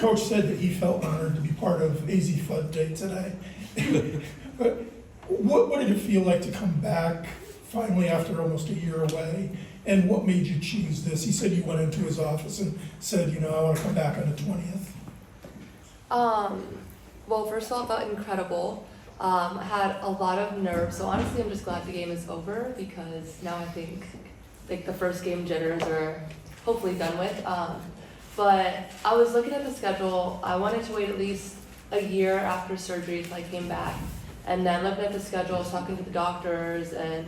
Coach said that he felt honored to be part of Azzi Fudd Day today. But what did it feel like to come back finally after almost a year away? And what made you choose this? He said you went into his office and said, I want to come back on the 20th. Well, first of all, it felt incredible. I had a lot of nerves, so honestly, I'm just glad the game is over because now I think like the first game jitters are hopefully done with. But I was looking at the schedule. I wanted to wait at least a year after surgery till I came back, and then looking at the schedule, I was talking to the doctors and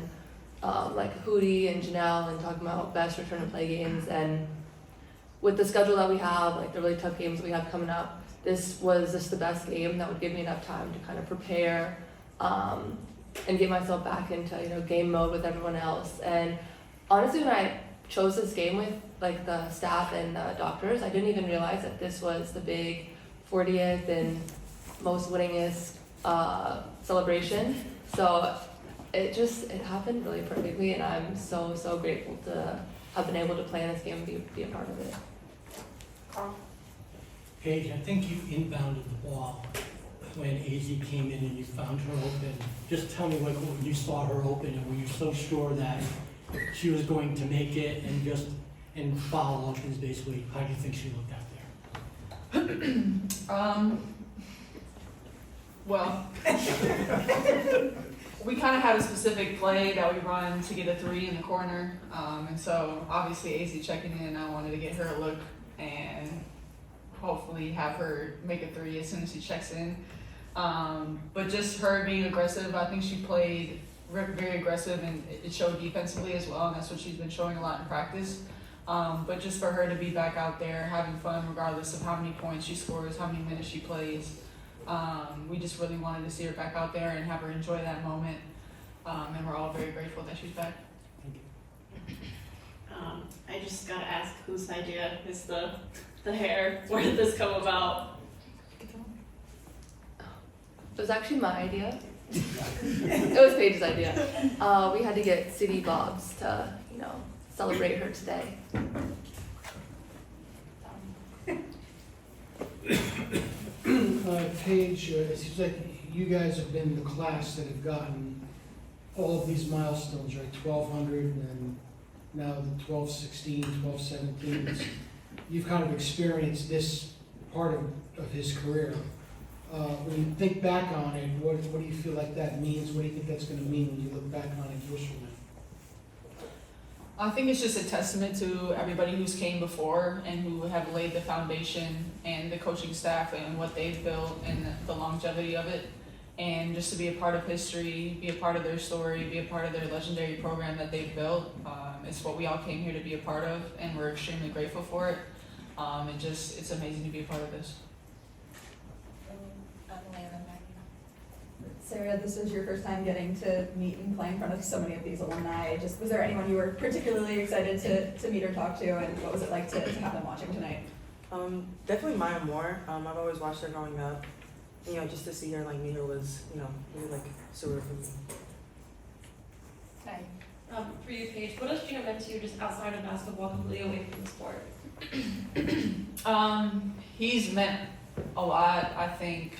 like Hootie and Janelle and talking about best return to play games. And with the schedule that we have, like the really tough games that we have coming up, this was just the best game that would give me enough time to kind of prepare and get myself back into game mode with everyone else. And honestly, when I chose this game with like the staff and the doctors, I didn't even realize that this was the big 40th and most winningest celebration. So it happened really perfectly, and I'm so grateful to have been able to play in this game and be a part of it. Carl? Paige, I think you inbounded the ball when Azzi came in and you found her open. Just tell me when you saw her open, and were you so sure that she was going to make it, and follow up is basically how do you think she looked out there? Well, we kind of had a specific play that we run to get a 3 in the corner, and so obviously Azzi checking in, I wanted to get her a look and hopefully have her make a 3 as soon as she checks in. But just her being aggressive, I think she played very aggressive, and it showed defensively as well, and that's what she's been showing a lot in practice. But just for her to be back out there having fun regardless of how many points she scores, how many minutes she plays, we just really wanted to see her back out there and have her enjoy that moment, and we're all very grateful that she's back. Thank you. I just gotta ask, whose idea is the hair? Where did this come about? It was actually my idea. It was Paige's idea. We had to get city bobs to, celebrate her today. Paige, it seems like you guys have been the class that have gotten all of these milestones, right? 1,200 and now the 1216, 1217. You've kind of experienced this part of his career. When you think back on it, what do you feel like that means? What do you think that's going to mean when you look back on it years from now? I think it's just a testament to everybody who's came before and who have laid the foundation, and the coaching staff and what they've built and the longevity of it. And just to be a part of history, be a part of their story, be a part of their legendary program that they've built. It's what we all came here to be a part of, and we're extremely grateful for it. It's amazing to be a part of this. Sarah, this was your first time getting to meet and play in front of so many of these alumni. Was there anyone you were particularly excited to meet or talk to, and what was it like to have them watching tonight? Definitely Maya Moore. I've always watched her growing up. Just to see her meet her was, really surreal for me. Hi. For you, Paige, what has Gino meant to you just outside of basketball, completely away from the sport? He's meant a lot. I think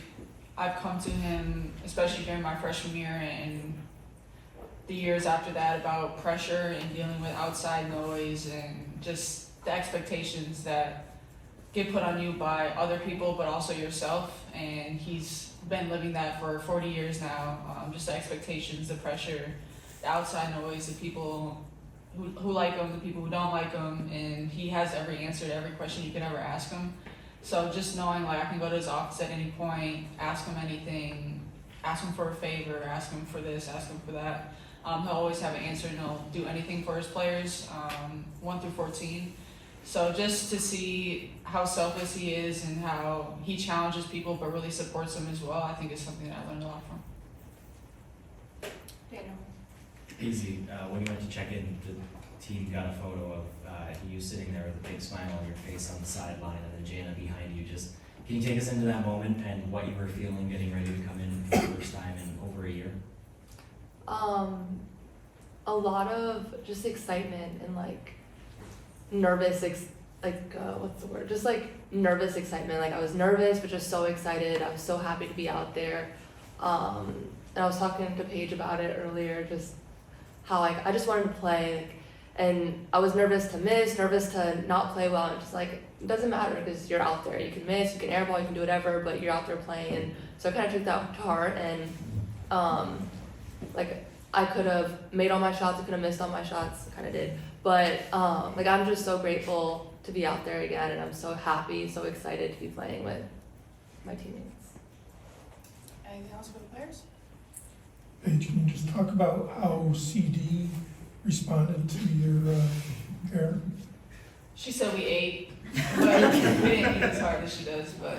I've come to him, especially during my freshman year and the years after that, about pressure and dealing with outside noise and just the expectations that get put on you by other people, but also yourself. And he's been living that for 40 years now. Just the expectations, the pressure, the outside noise, the people who like him, the people who don't like him, and he has every answer to every question you could ever ask him. So just knowing I can go to his office at any point, ask him anything, ask him for a favor, ask him for this, ask him for that. He'll always have an answer, and he'll do anything for his players, 1 through 14. So just to see how selfless he is and how he challenges people but really supports them as well, I think is something that I learned a lot from. Daniel. Easy. When you went to check in, the team got a photo of you sitting there with a big smile on your face on the sideline, and then Jana behind you. Just can you take us into that moment and what you were feeling getting ready to come in for the first time in over a year? A lot of just excitement and nervous, what's the word? Just nervous excitement. Like I was nervous, but just so excited. I was so happy to be out there. And I was talking to Paige about it earlier, just how like I just wanted to play, like, and I was nervous to miss, nervous to not play well. And just like it doesn't matter because you're out there. You can miss, you can airball, you can do whatever, but you're out there playing. And so I kind of took that to heart. And like I could have made all my shots, I could have missed all my shots, kind of did. But like I'm just so grateful to be out there again, and I'm so happy, so excited to be playing with my teammates. Anything else for the players? Paige, can you just talk about how CD responded to your care? She said we ate, but we didn't eat as hard as she does, but